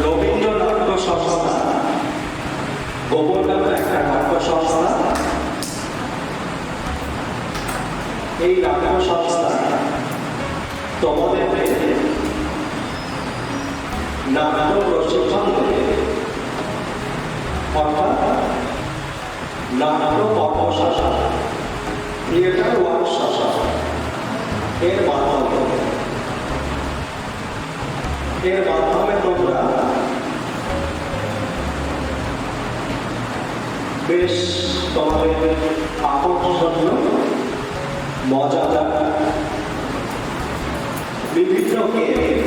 রবীন্দ্র নাট্য সংস্থা গোবরডাঙ্গা একটা নাট্য সংস্থা। এই নাট্য সংস্থা তোমাদেরকে নাট্য প্রশিক্ষণ দেবে, অর্থাৎ নাট্য কর্মশালা, থিয়েটার ওয়ার্কশপ এর মাধ্যমে তোমরা বেশ তোমাদের আকর্ষণীয় মজাদার বিভিন্ন গেম,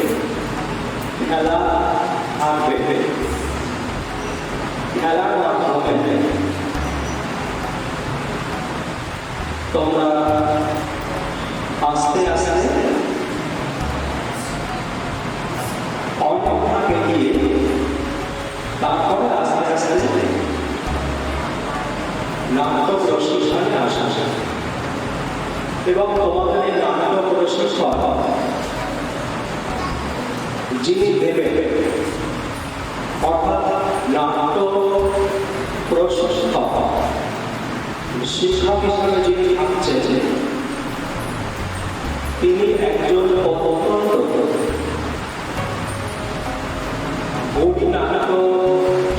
খেলা থাকবে। খেলার মাধ্যমে তোমরা আস্তে আস্তে অর্থকে গিয়ে তারপরে আস্তে আস্তে নাট্য প্রশিক্ষণে আসা এবং তোমাদের এই নাট্য প্রশিক্ষণ যিনি দেবে, অর্থাৎ নাট্য প্রশিক্ষক শিক্ষক হিসাবে যিনি থাকছেন তিনি একজন অত্যন্ত গৌরী নাট্য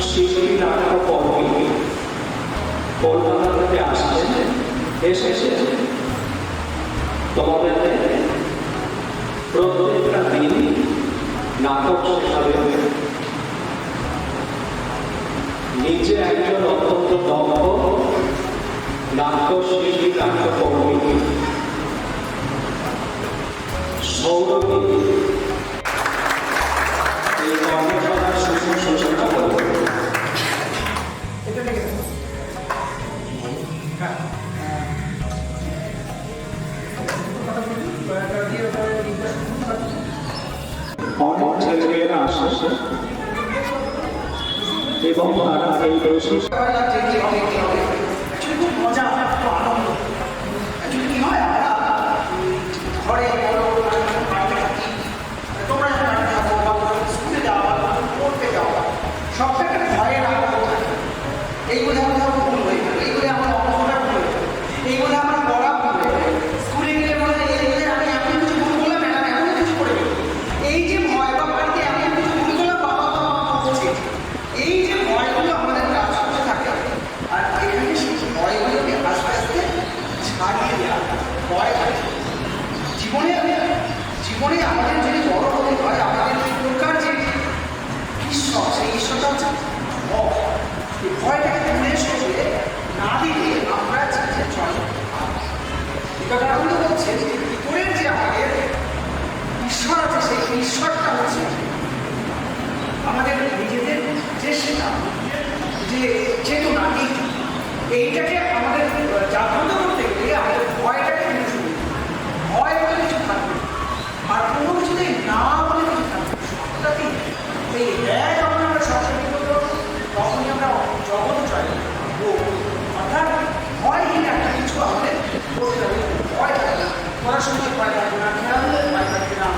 শিল্পী, নাট্য কর্মী, কলকাতা থেকে আসছেন, এসেছে তোমাদের প্রত্যেকটা দিন নাটক শেখাবে। নিজে একজন অত্যন্ত দক্ষ নাট্য শিল্পী, নাট্য কর্মী সৌরভী এই কর্মশালার শুভ সূচনা করবে। অনেক ছেলেমেয়েরা আসে এবং তারা এই মজা আনন্দ কি হয়, ঘরে তোমরা স্কুলে যাওয়া, পড়তে যাওয়া, সবটা একটা ভয়ের আনন্দ থাকে। এই বলে আমার ভুল হয়ে গেল, এই বলে আমার অবস্থাটা ভুল হয়ে গেল, এই বলে আমার পড়া ভুল হয়ে গেল, স্কুলে গেলে বলে এই বলে আমি এমন কিছু ভুল করলাম, ম্যাডাম এমন কিছু করে গেল। এই যে ভয়, বা বাড়িতে এমন কিছু ভুল করলাম, বাবা বলছে, এই যে ভয়গুলো আমাদের কাজ করতে থাকে, আর এখানে সেই ভয়গুলোকে আস্তে আস্তে ছাড়িয়ে দেওয়া। ভয় জীবনে আমাদের যদি বড় হতে হয়, আমাদের প্রকার যে ঈশ্বর, সেই ঈশ্বরটা হচ্ছে ভয়। এই ভয়টাকে দূরে সরিয়ে না দিলে আমরা যে চল কারণ হচ্ছে যে ভিতরের যে আমাদের ঈশ্বর আছে, সেই ঈশ্বরটা হচ্ছে আমাদের নিজেদের চেষ্টা, যে চেতনা, এইটাকে আমাদের জাগ্রত করতে গেলে আমাদের ভয়টাকে দূরে সরিয়ে ভয় বলে কিছু থাকবে, আর কোনো কিছুতেই না বলে কিছু থাকবে। সত্যি এই যখন আমরা সবসময় করবো, তখনই আমরা জগৎ জয় করবো। অর্থাৎ ভয়হীন একটা কিছু আমাদের করতে হবে। ভয় থাকে না, পড়াশোনায় ভয় থাকবে না, খেলাধুলায় ভয় থাকবে না।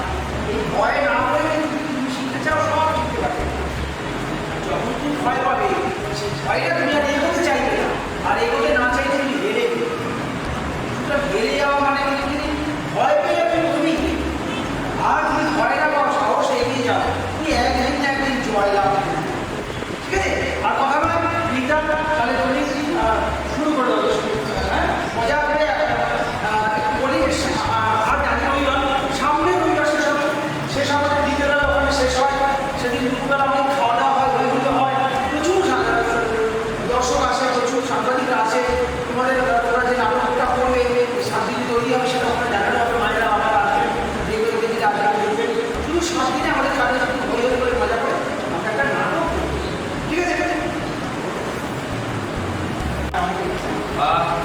এই ভয় না হলে তুমি শিখতে চাও, সব শিখতে পারবে। যখন তুমি ভয় পাবে, সেই ভয়টা তুমি আর এগোতে চাইবে না, আর এগোতে না চাইলে তুমি হেরে হেরে যাওয়া মানে ভয় পেলে তুমি আর তুমি ভয় না পাও, সাহস এগিয়ে যাও, তুমি একদিন না একদিন জয় লাভ। ঠিক আছে, আর কথা বলা গীতা, তাহলে তুমি শুরু করে দাও। হ্যাঁ, মজা করে বলি। আর জানি রবিবার, সামনে রবিবার শেষ আমাদের বিকেলবেলা ওখানে শেষ হয়। সেদিন দুপুরবেলা অনেক খাওয়া দাওয়া হয়, বইগুলো হয়, প্রচুর দর্শক আসে, প্রচুর সাংবাদিকরা আসে। তোমাদের তোরা যে নাটকটা করবে, সাতদিন তৈরি হবে, সেটা আমরা দেখানো হবে। মায়েরা আমার আসবে, দেখবে দেখে আসবে, শুধু 7 দিনে আমাদের কাজে হয়ে করে মজা করে আমরা একটা নাটক। ঠিক আছে,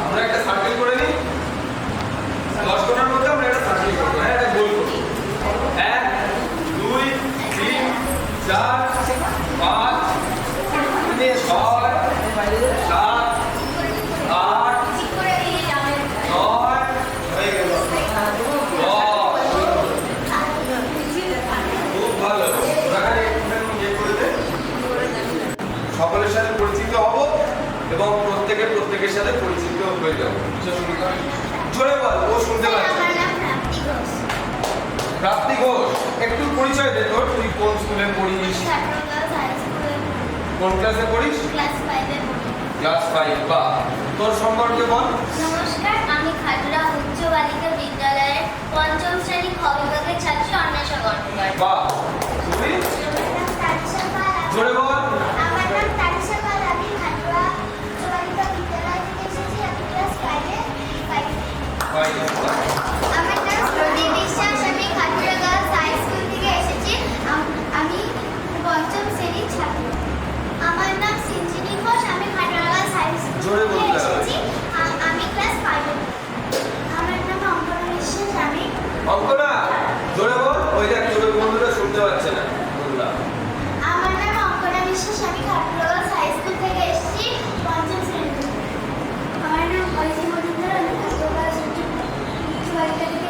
আমরা একটা সার্কেল করে নিই, 10 কোণার মধ্যে আমরা একটা সার্কেল করবো। হ্যাঁ, এটা গোল করবো। 1 2 3 4 5 6 7 8 9 হয়ে গেল। খুব ভালো, ওরা ইয়ে করে দে। সকলের সাথে পরিচিত হব এবং প্রত্যেকের সাথে পরিচিত হয়ে যাবো। জোরে বল, ও শুনতে পাচ্ছে। আমার নাম প্রাপ্তি ঘোষ। প্রাপ্তি ঘোষ, একটু পরিচয় দে তোর, তুই কোন স্কুলে পড়িস, ছাত্র গার্লস হাই স্কুলে কোন ক্লাসে পড়িস? ক্লাস 5 এ পড়ি। ক্লাস 5। বা তোর সম্পর্কে বল। নমস্কার, আমি খাজুরা উচ্চ বালিকা বিদ্যালয়ের পঞ্চম শ্রেণী খ বিভাগের ছাত্রী অন্বেষা কর্মকার। বা তুই জোরে বল। আমার নাম তানিশা পাল, আমি খাজুরা উচ্চ বালিকা বিদ্যালয় থেকে এসেছি, আমি ক্লাস 5 এ। আমার নাম শ্রুতি বিশ্বাস, আমি খাজুরা গার্লস হাই স্কুল থেকে এসেছি, আমি পঞ্চম শ্রেণীর ছাত্র। আমার নাম সিঞ্জিনী ঘোষ, আমি খাজুরা গার্লস হাই স্কুল জোরে থেকে বলতে হবে। এসেছি, আমি ক্লাস 5 এ। আমার নাম অঙ্কনা বিশ্বাস, আমি অঙ্কনা জোরে বল, ওই দেখ তোর বন্ধুরা শুনতে পাচ্ছে না। বললাম আমার নাম অঙ্কনা বিশ্বাস, আমি খাজুরা গার্লস হাই স্কুল থেকে এসেছি, পঞ্চম শ্রেণী থেকে। আমার নাম ঐশী মজুমদার, আমি খাজুরা গার্লস উচ্চ বালিকা থেকে।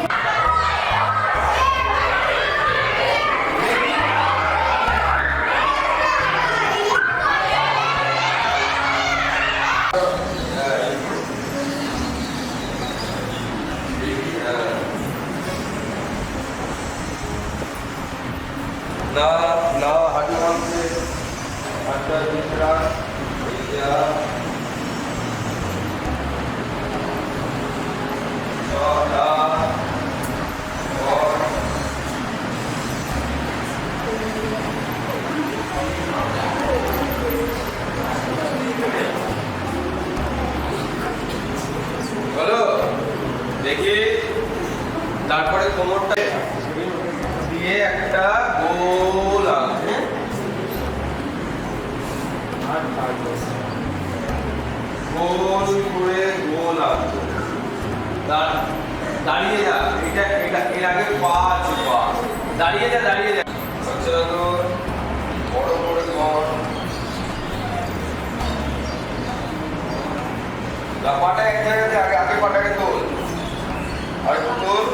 না না, হাঁটু ভাঙছে, হাঁটুটা বিশ্রাম, এই যা। ছটা, ছয়। বলো দেখি, তারপরে কোমরটা দিয়ে একটা গোল আঁকবো। গোল করে গোল আঁকবো। দাঁড়িয়ে যা, এটা এটা এর আগে পা আছে, পা দাঁড়িয়ে যা, দাঁড়িয়ে যা। আচ্ছা তো বড় করে কর। পাটা এক জায়গাতে, আগে পাটাকে তোল, আর একটু তোল।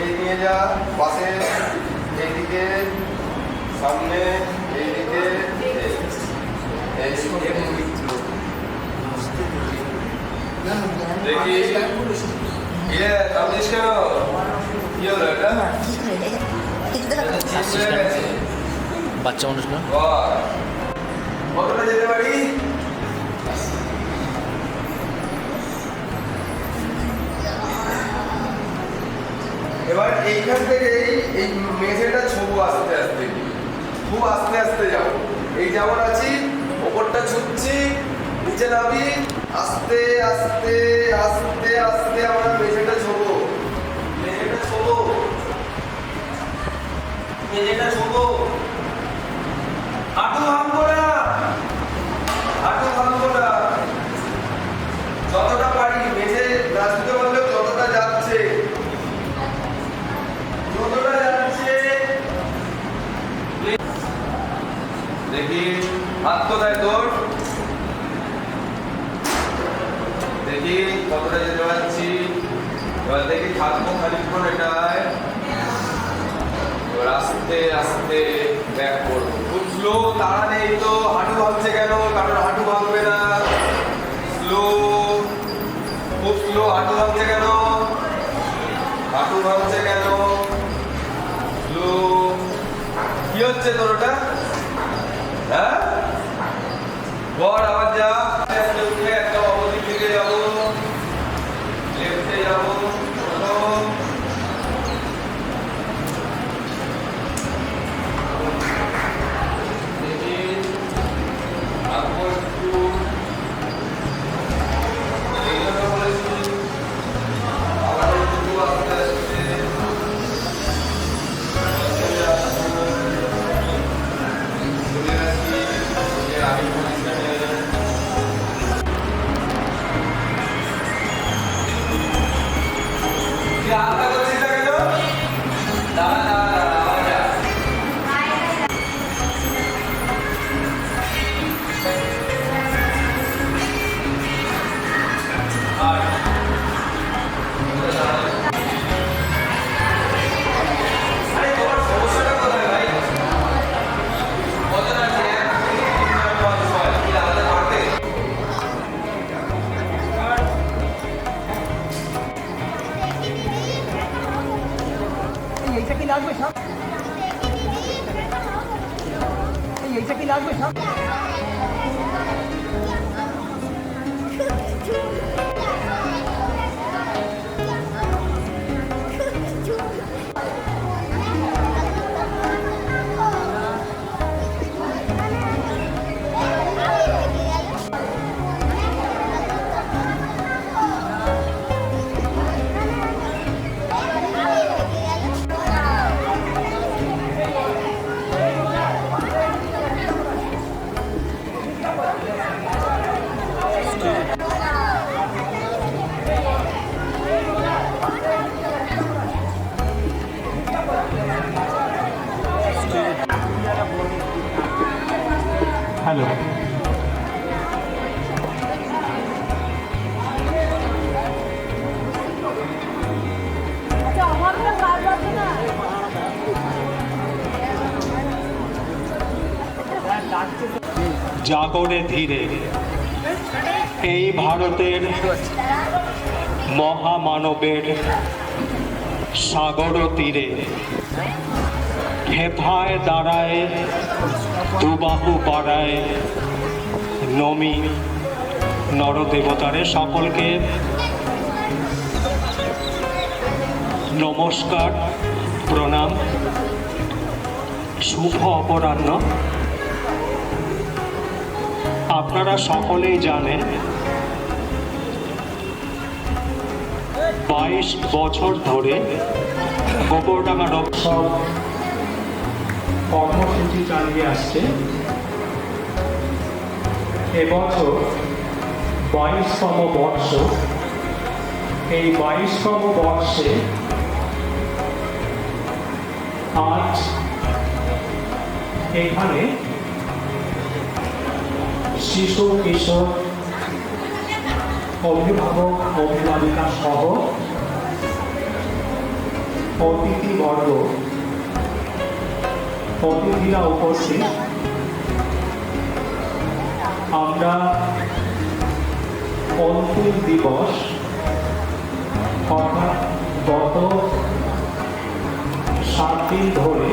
এই নিয়ে যা পাশে, এইদিকে সামনে, এইদিকে দেখি। ইয়ে কামড়িস কেন? কি হলো এটা? বাচ্চা মানুষ না। কতটা যেতে পারি? এবার এইখান থেকে এই মেঝেটা ছোবো আস্তে আস্তে, খুব আস্তে আস্তে যাবো। এই যেমন আছি, ওপরটা ছুটছি, নিচে নামি, আস্তে আস্তে আস্তে আস্তে আমরা মেঝেটা ছোবো, মেঝেটা ছোবো, মেঝেটা ছোবো। হাঁটু ভাঙবো না, হাঁটু ভাঙবো না, যতটা পারি মেঝে নাচতে পারলে যতটা যাচ্ছে, যতটা যাচ্ছে। দেখি হাত কোথায় তোর, দেখি কতটা যেতে পারছি। এবার দেখি থাকবো খানিকক্ষণ এটায়, এবার আস্তে আস্তে ব্যাক করবো। খুব স্লো, তাড়া নেই তো। হাঁটু ভাঙছে কেন? কারণ হাঁটু ভাঙবে না। স্লো, খুব স্লো। হাঁটু ভাঙছে কেন? হাঁটু ভাঙছে কেন? স্লো। কি হচ্ছে তোর ওটা? হ্যাঁ, বল আবার যা। আস্তে উঠে একটা অবধি দিকে যাবো, লেফটে যাবো, এইটা কি লাগবে সব? হ্যালো জাগরে ধীরে এই ভারতের মহামানবের সাগর তীরে হেথায় দাঁড়ায় দুবাহু বাড়ায় নমি নরদেবতারে সকলকে নমস্কার প্রণাম শুভ অপরাহ্ন। আপনারা সকলেই জানেন 22 বছর ধরে গোবরডাঙ্গা রক্ষক কর্মসূচি চালিয়ে আসছে। এবছর 22তম বর্ষ। এই 22তম বর্ষে আজ এখানে শিশু কিশোর অভিভাবক অভিভাবিকা সহ অতিথিবর্গ অতিথিরা উপস্থিত। আমরা অন্তিম দিবস অর্থাৎ গত 7 দিন ধরে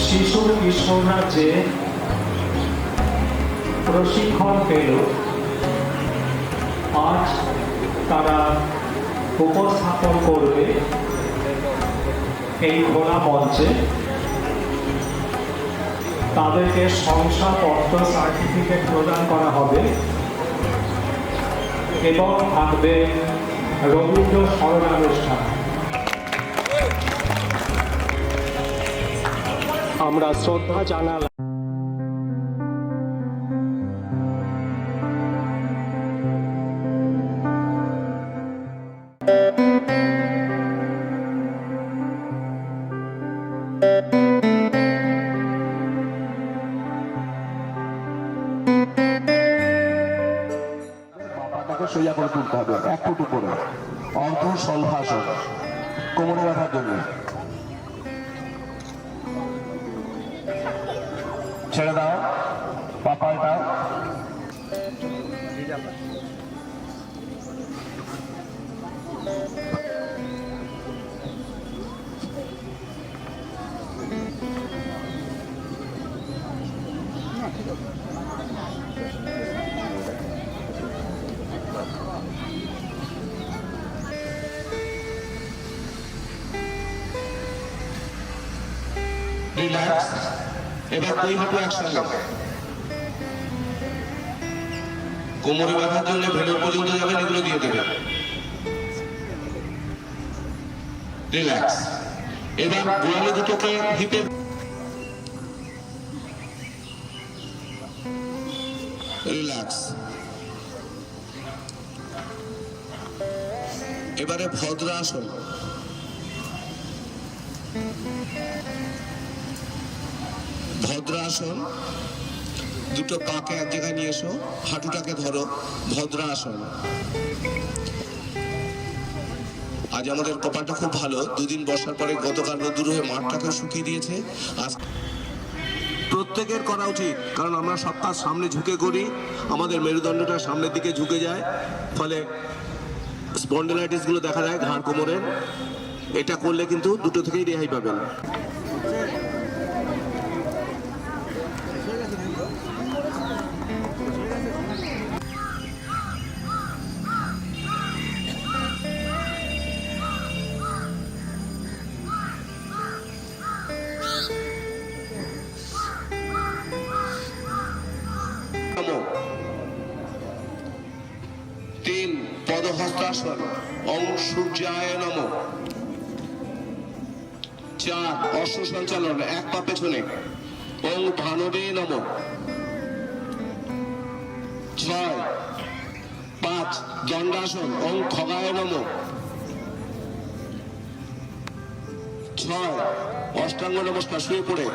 শিশু কিশোররা যে প্রশিক্ষণ পেল আজ তারা উপস্থাপন করবে এই খোলা মঞ্চে। তাদেরকে শংসাপত্র সার্টিফিকেট প্রদান করা হবে এবং থাকবে রবীন্দ্র স্মরণানুষ্ঠান। আমরা শ্রদ্ধা জানালাম মাথাটাকে সোজা করে তুলতে হবে 1 ফুট উপরে। অর্ধ সলভাসন কোমরে রাখার জন্য। ছেড়ে দাও, পা পাল্টাও। রিল্যাক্স। এবার দুই হাঁটু একসঙ্গে। কোমরে বাঁধার জন্য ভেলোর পর্যন্ত যাবেন, এগুলো দিয়ে দেবেন। রিল্যাক্স। এবার গোয়ালে দুটোকে হিপে রিল্যাক্স। এবারে ভদ্রাসন। ভদ্রাসন, দুটো পাকে এক জায়গায় নিয়ে এসো, হাঁটুটাকে ধরো। ভদ্রাসন। আজ আমাদের কপালটা খুব ভালো, 2 দিন বসার পরে গতকাল রোদ্দুর হয়ে মাঠটাকে শুকিয়ে দিয়েছে। আজ প্রত্যেকের করা উচিত, কারণ আমরা সব কাজ সামনে ঝুঁকে করি, আমাদের মেরুদণ্ডটা সামনের দিকে ঝুঁকে যায়, ফলে স্পন্ডিলাইটিস গুলো দেখা যায় ঘাড় কোমরের। এটা করলে কিন্তু দুটো থেকেই রেহাই পাবেন। বজ্রাসন ওং সূর্যায় নমঃ। 4 অশ্ব সঞ্চালন, এক পা পেছনে ওং ভানবে নমঃ। 6 5 দণ্ডাসন ওং খগায় নমঃ। 6 অষ্টাঙ্গ নমস্কার, শুয়ে পড়ে।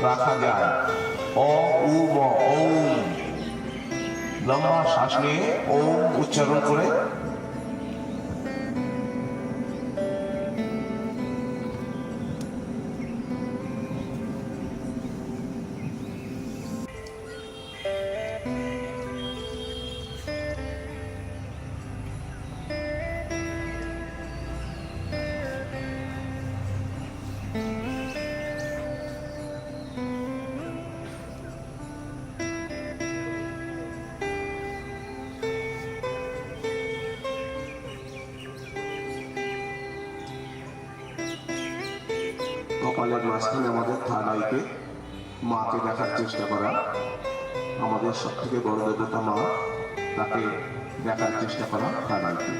রাখা যায় অ উ ম ওম। লম্বা শ্বাস নিয়ে ওম উচ্চারণ করে কপালের মাঝখানে আমাদের থানাইকে মাকে দেখার চেষ্টা করা, আমাদের সব থেকে বড় দেবতা মা, তাকে দেখার চেষ্টা করা থানাইকে।